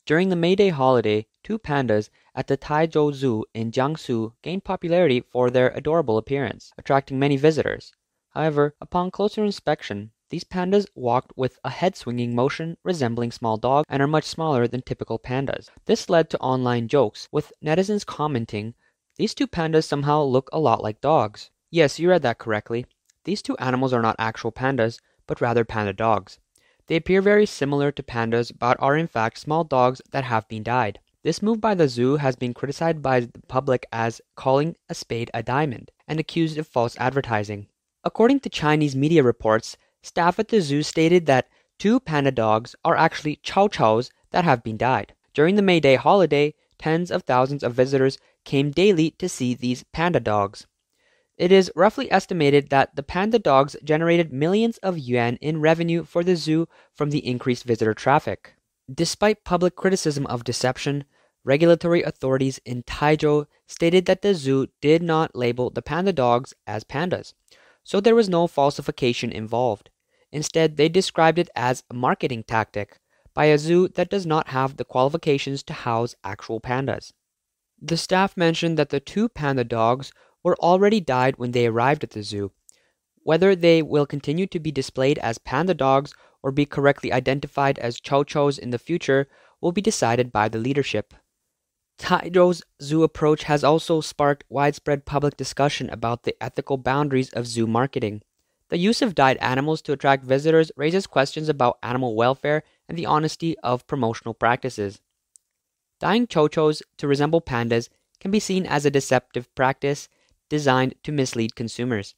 During the May Day holiday, two pandas at the Taizhou Zoo in Jiangsu gained popularity for their adorable appearance, attracting many visitors. However, upon closer inspection, these pandas walked with a head-swinging motion resembling small dogs and are much smaller than typical pandas. This led to online jokes, with netizens commenting, "These two pandas somehow look a lot like dogs." Yes, you read that correctly. These two animals are not actual pandas, but rather panda dogs. They appear very similar to pandas, but are in fact small dogs that have been dyed. This move by the zoo has been criticized by the public as calling a spade a diamond, and accused of false advertising. According to Chinese media reports, staff at the zoo stated that two panda dogs are actually chow chows that have been dyed. During the May Day holiday, tens of thousands of visitors came daily to see these panda dogs. It is roughly estimated that the panda dogs generated millions of yuan in revenue for the zoo from the increased visitor traffic. Despite public criticism of deception, regulatory authorities in Taizhou stated that the zoo did not label the panda dogs as pandas, so there was no falsification involved. Instead, they described it as a marketing tactic by a zoo that does not have the qualifications to house actual pandas. The staff mentioned that the two panda dogs were already dyed when they arrived at the zoo. Whether they will continue to be displayed as panda dogs or be correctly identified as chow chows in the future will be decided by the leadership. Taizhou's zoo approach has also sparked widespread public discussion about the ethical boundaries of zoo marketing. The use of dyed animals to attract visitors raises questions about animal welfare and the honesty of promotional practices. Dyeing chow chows to resemble pandas can be seen as a deceptive practice designed to mislead consumers.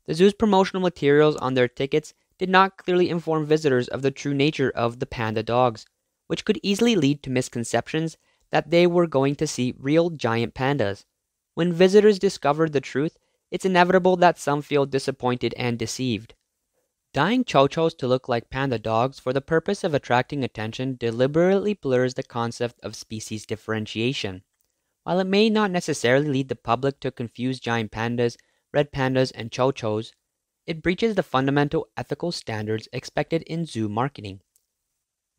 The zoo's promotional materials on their tickets did not clearly inform visitors of the true nature of the panda dogs, which could easily lead to misconceptions that they were going to see real giant pandas. When visitors discover the truth, it's inevitable that some feel disappointed and deceived. Dyeing chow chows to look like panda dogs for the purpose of attracting attention deliberately blurs the concept of species differentiation. While it may not necessarily lead the public to confuse giant pandas, red pandas, and chow chows, it breaches the fundamental ethical standards expected in zoo marketing.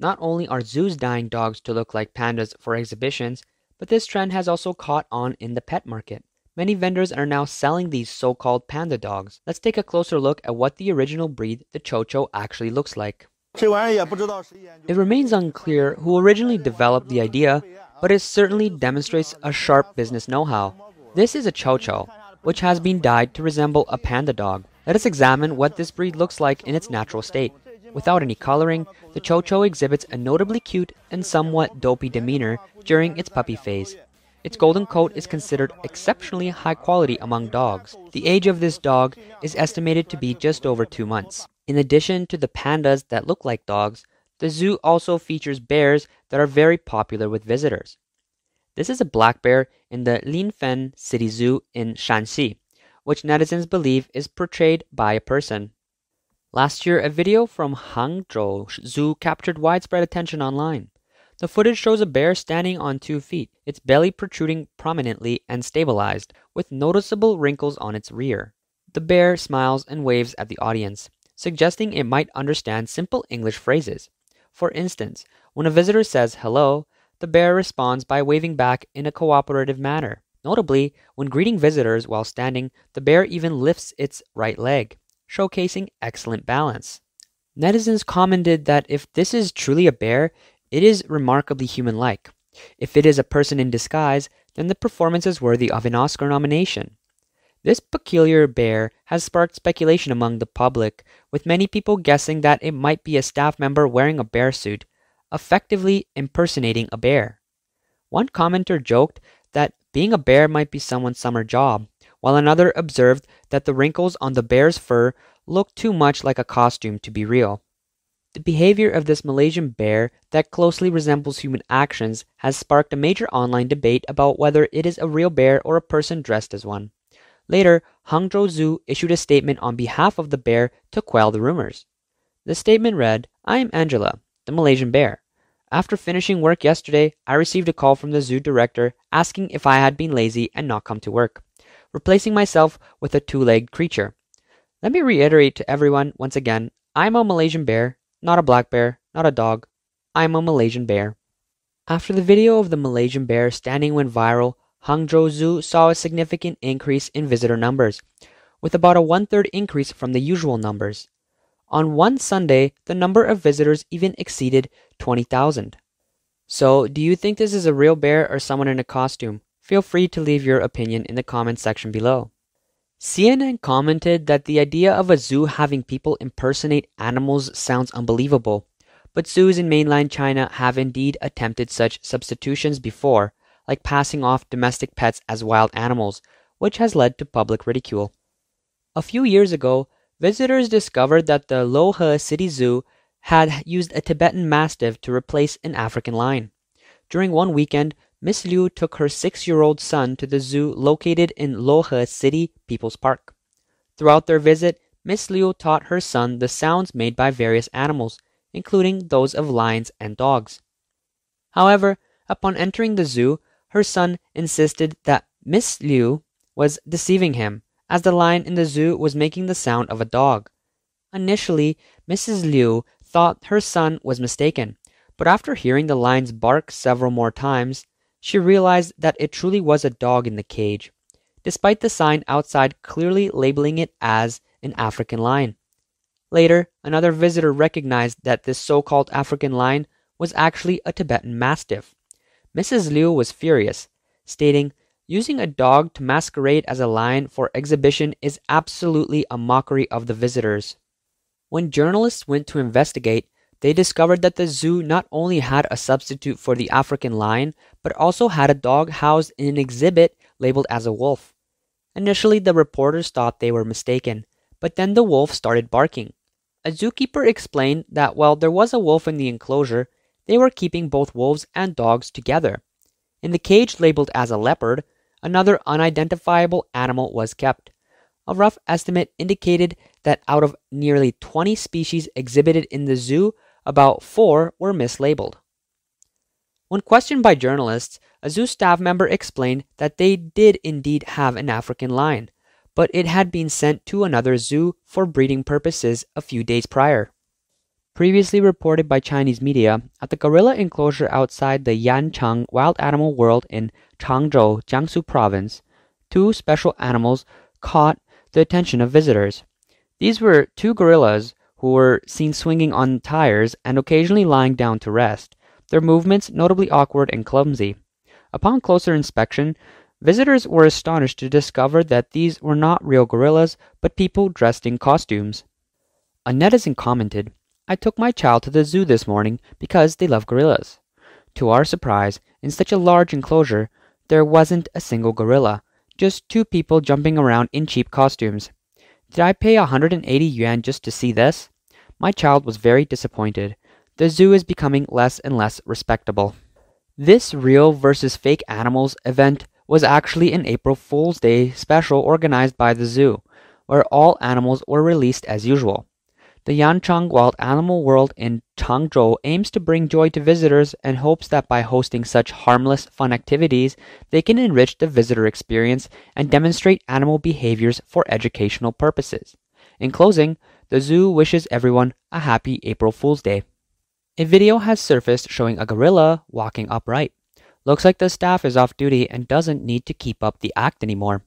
Not only are zoos dyeing dogs to look like pandas for exhibitions, but this trend has also caught on in the pet market. Many vendors are now selling these so-called panda dogs. Let's take a closer look at what the original breed, the chow chow, actually looks like. It remains unclear who originally developed the idea, but it certainly demonstrates a sharp business know-how. This is a chow chow, which has been dyed to resemble a panda dog. Let us examine what this breed looks like in its natural state. Without any coloring, the chow chow exhibits a notably cute and somewhat dopey demeanor during its puppy phase. Its golden coat is considered exceptionally high quality among dogs. The age of this dog is estimated to be just over 2 months. In addition to the pandas that look like dogs, the zoo also features bears that are very popular with visitors. This is a black bear in the Linfen City Zoo in Shanxi, which netizens believe is portrayed by a person. Last year, a video from Hangzhou Zoo captured widespread attention online. The footage shows a bear standing on 2 feet, its belly protruding prominently and stabilized, with noticeable wrinkles on its rear. The bear smiles and waves at the audience, suggesting it might understand simple English phrases. For instance, when a visitor says hello, the bear responds by waving back in a cooperative manner. Notably, when greeting visitors while standing, the bear even lifts its right leg, showcasing excellent balance. Netizens commented that if this is truly a bear, it is remarkably human-like. If it is a person in disguise, then the performance is worthy of an Oscar nomination. This peculiar bear has sparked speculation among the public, with many people guessing that it might be a staff member wearing a bear suit, effectively impersonating a bear. One commenter joked that being a bear might be someone's summer job, while another observed that the wrinkles on the bear's fur looked too much like a costume to be real. The behavior of this Malaysian bear that closely resembles human actions has sparked a major online debate about whether it is a real bear or a person dressed as one. Later, Hangzhou Zoo issued a statement on behalf of the bear to quell the rumors. The statement read, "I am Angela, the Malaysian bear. After finishing work yesterday, I received a call from the zoo director asking if I had been lazy and not come to work, replacing myself with a 2-legged creature. Let me reiterate to everyone once again, I'm a Malaysian bear, not a black bear, not a dog. I'm a Malaysian bear." After the video of the Malaysian bear standing went viral, Hangzhou Zoo saw a significant increase in visitor numbers, with about a one-third increase from the usual numbers. On one Sunday, the number of visitors even exceeded 20,000. So, do you think this is a real bear or someone in a costume? Feel free to leave your opinion in the comment section below. CNN commented that the idea of a zoo having people impersonate animals sounds unbelievable, but zoos in mainland China have indeed attempted such substitutions before, like passing off domestic pets as wild animals, which has led to public ridicule. A few years ago, visitors discovered that the Lohe City Zoo had used a Tibetan Mastiff to replace an African lion. During one weekend, Miss Liu took her 6-year-old son to the zoo located in Lohe City People's Park. Throughout their visit, Miss Liu taught her son the sounds made by various animals, including those of lions and dogs. However, upon entering the zoo, her son insisted that Miss Liu was deceiving him, as the lion in the zoo was making the sound of a dog. Initially, Mrs. Liu thought her son was mistaken, but after hearing the lions bark several more times, she realized that it truly was a dog in the cage, despite the sign outside clearly labeling it as an African lion. Later, another visitor recognized that this so-called African lion was actually a Tibetan Mastiff. Mrs. Liu was furious, stating, "Using a dog to masquerade as a lion for exhibition is absolutely a mockery of the visitors." When journalists went to investigate, they discovered that the zoo not only had a substitute for the African lion, but also had a dog housed in an exhibit labeled as a wolf. Initially, the reporters thought they were mistaken, but then the wolf started barking. A zookeeper explained that while there was a wolf in the enclosure, they were keeping both wolves and dogs together. In the cage labeled as a leopard, another unidentifiable animal was kept. A rough estimate indicated that out of nearly 20 species exhibited in the zoo, about 4 were mislabeled. When questioned by journalists, a zoo staff member explained that they did indeed have an African lion, but it had been sent to another zoo for breeding purposes a few days prior. Previously reported by Chinese media, at the gorilla enclosure outside the Yancheng Wild Animal World in Changzhou, Jiangsu province, 2 special animals caught the attention of visitors. These were 2 gorillas who were seen swinging on tires and occasionally lying down to rest, their movements notably awkward and clumsy. Upon closer inspection, visitors were astonished to discover that these were not real gorillas, but people dressed in costumes. A netizen commented, "I took my child to the zoo this morning because they love gorillas. To our surprise, in such a large enclosure, there wasn't a single gorilla, just 2 people jumping around in cheap costumes. Did I pay 180 yuan just to see this? My child was very disappointed. The zoo is becoming less and less respectable." This real versus fake animals event was actually an April Fool's Day special organized by the zoo, where all animals were released as usual. The Yancheng Wild Animal World in Changzhou aims to bring joy to visitors and hopes that by hosting such harmless, fun activities, they can enrich the visitor experience and demonstrate animal behaviors for educational purposes. In closing, the zoo wishes everyone a happy April Fool's Day. A video has surfaced showing a gorilla walking upright. Looks like the staff is off duty and doesn't need to keep up the act anymore.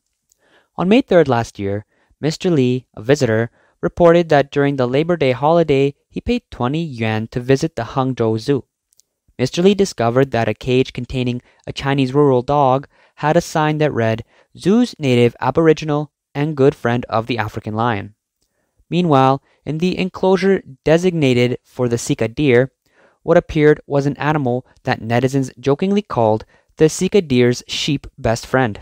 On May 3rd last year, Mr. Lee, a visitor, reported that during the Labor Day holiday, he paid 20 yuan to visit the Hangzhou Zoo. Mr. Lee discovered that a cage containing a Chinese rural dog had a sign that read, "Zoo's native aboriginal and good friend of the African lion." Meanwhile, in the enclosure designated for the Sika deer, what appeared was an animal that netizens jokingly called the Sika deer's sheep best friend.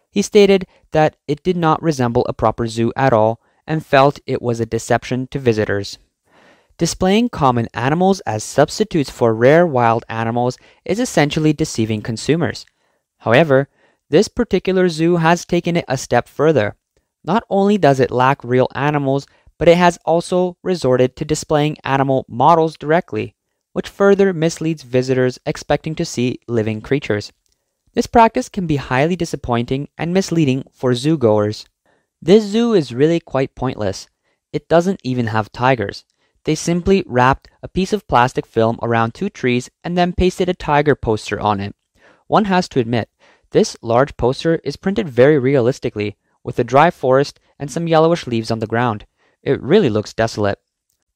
He stated that it did not resemble a proper zoo at all and felt it was a deception to visitors. Displaying common animals as substitutes for rare wild animals is essentially deceiving consumers. However, this particular zoo has taken it a step further. Not only does it lack real animals, but it has also resorted to displaying animal models directly, which further misleads visitors expecting to see living creatures. This practice can be highly disappointing and misleading for zoo-goers. This zoo is really quite pointless. It doesn't even have tigers. They simply wrapped a piece of plastic film around two trees and then pasted a tiger poster on it. One has to admit, this large poster is printed very realistically, with a dry forest and some yellowish leaves on the ground. It really looks desolate.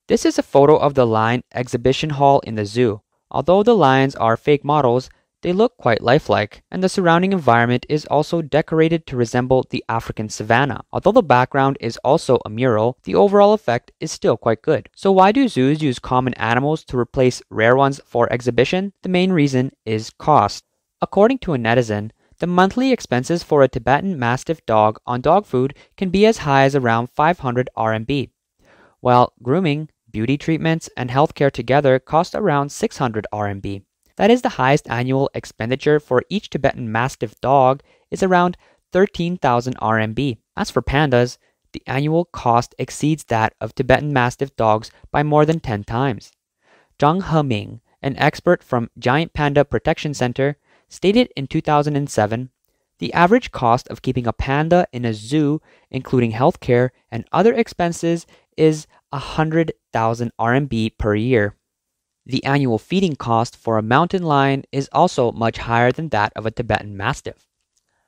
This is a photo of the lion exhibition hall in the zoo. Although the lions are fake models, they look quite lifelike, and the surrounding environment is also decorated to resemble the African savanna. Although the background is also a mural, the overall effect is still quite good. So why do zoos use common animals to replace rare ones for exhibition? The main reason is cost. According to a netizen, the monthly expenses for a Tibetan Mastiff dog on dog food can be as high as around 500 RMB, while grooming, beauty treatments, and healthcare together cost around 600 RMB. That is the highest annual expenditure for each Tibetan Mastiff dog is around 13,000 RMB. As for pandas, the annual cost exceeds that of Tibetan Mastiff dogs by more than 10 times. Zhang Heming, an expert from Giant Panda Protection Center, stated in 2007, the average cost of keeping a panda in a zoo, including healthcare and other expenses, is 100,000 RMB per year. The annual feeding cost for a mountain lion is also much higher than that of a Tibetan Mastiff.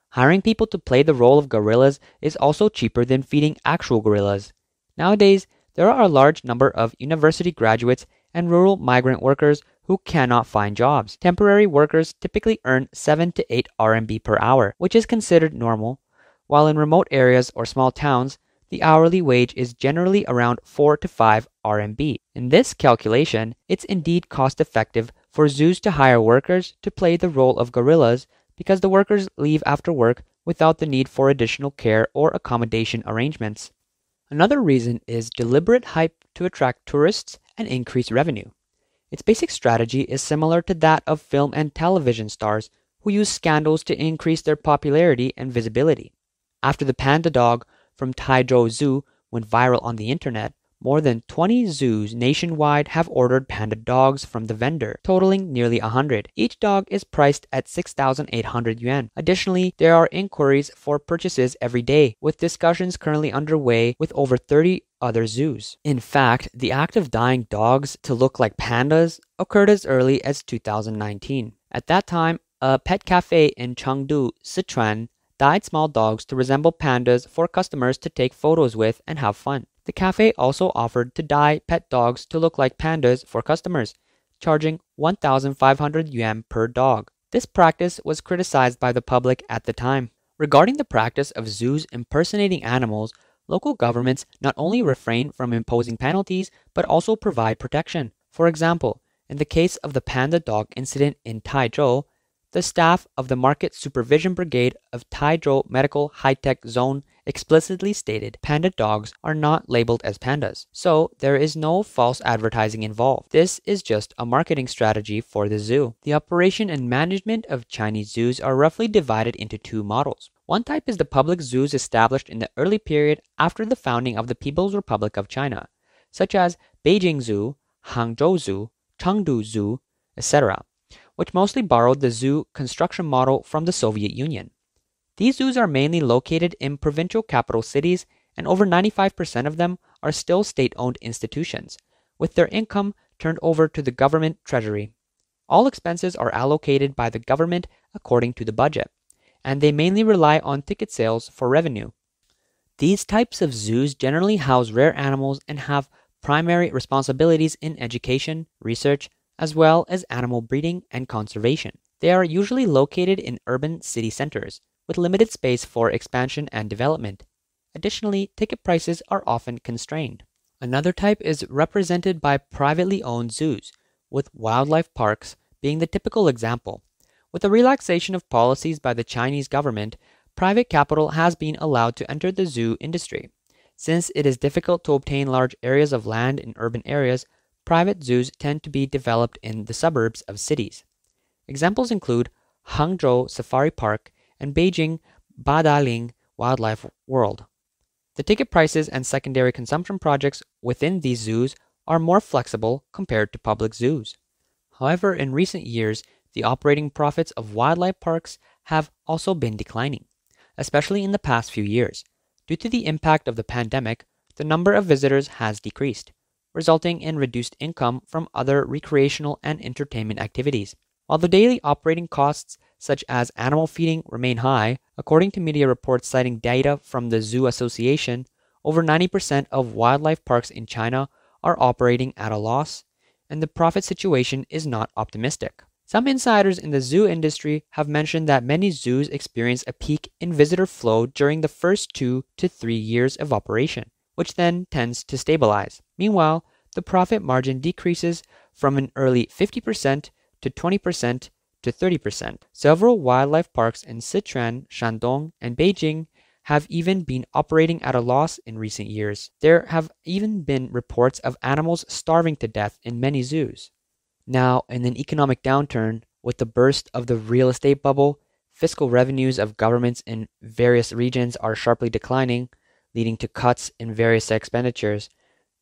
Hiring people to play the role of gorillas is also cheaper than feeding actual gorillas. Nowadays, there are a large number of university graduates and rural migrant workers who cannot find jobs. Temporary workers typically earn 7 to 8 RMB per hour, which is considered normal, while in remote areas or small towns, the hourly wage is generally around 4 to 5 RMB. In this calculation, it's indeed cost-effective for zoos to hire workers to play the role of gorillas because the workers leave after work without the need for additional care or accommodation arrangements. Another reason is deliberate hype to attract tourists and increase revenue. Its basic strategy is similar to that of film and television stars who use scandals to increase their popularity and visibility. After the panda dog from Taizhou Zoo went viral on the internet, more than 20 zoos nationwide have ordered panda dogs from the vendor, totaling nearly 100. Each dog is priced at 6,800 yuan. Additionally, there are inquiries for purchases every day, with discussions currently underway with over 30 other zoos. In fact, the act of dyeing dogs to look like pandas occurred as early as 2019. At that time, a pet cafe in Chengdu, Sichuan, dyed small dogs to resemble pandas for customers to take photos with and have fun. The cafe also offered to dye pet dogs to look like pandas for customers, charging 1,500 yuan per dog. This practice was criticized by the public at the time. Regarding the practice of zoos impersonating animals, local governments not only refrain from imposing penalties, but also provide protection. For example, in the case of the panda dog incident in Taizhou, the staff of the Market Supervision Brigade of Taizhou Medical High-Tech Zone explicitly stated panda dogs are not labeled as pandas, so there is no false advertising involved. This is just a marketing strategy for the zoo. The operation and management of Chinese zoos are roughly divided into two models. One type is the public zoos established in the early period after the founding of the People's Republic of China, such as Beijing Zoo, Hangzhou Zoo, Chengdu Zoo, etc., which mostly borrowed the zoo construction model from the Soviet Union. These zoos are mainly located in provincial capital cities, and over 95% of them are still state-owned institutions, with their income turned over to the government treasury. All expenses are allocated by the government according to the budget, and they mainly rely on ticket sales for revenue. These types of zoos generally house rare animals and have primary responsibilities in education, research, as well as animal breeding and conservation. They are usually located in urban city centers, with limited space for expansion and development. Additionally, ticket prices are often constrained. Another type is represented by privately owned zoos, with wildlife parks being the typical example. With the relaxation of policies by the Chinese government, private capital has been allowed to enter the zoo industry. Since it is difficult to obtain large areas of land in urban areas, private zoos tend to be developed in the suburbs of cities. Examples include Hangzhou Safari Park and Beijing Badaling Wildlife World. The ticket prices and secondary consumption projects within these zoos are more flexible compared to public zoos. However, in recent years, the operating profits of wildlife parks have also been declining, especially in the past few years. Due to the impact of the pandemic, the number of visitors has decreased. resulting in reduced income from other recreational and entertainment activities. While the daily operating costs, such as animal feeding, remain high, according to media reports citing data from the Zoo Association, over 90% of wildlife parks in China are operating at a loss, and the profit situation is not optimistic. Some insiders in the zoo industry have mentioned that many zoos experience a peak in visitor flow during the first 2 to 3 years of operation, which then tends to stabilize. Meanwhile, the profit margin decreases from an early 50% to 20% to 30%. Several wildlife parks in Sichuan, Shandong, and Beijing have even been operating at a loss in recent years. There have even been reports of animals starving to death in many zoos. Now, in an economic downturn, with the burst of the real estate bubble, fiscal revenues of governments in various regions are sharply declining, leading to cuts in various expenditures.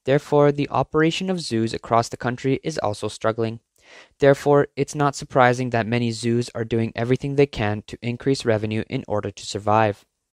Therefore, the operation of zoos across the country is also struggling. Therefore, it's not surprising that many zoos are doing everything they can to increase revenue in order to survive.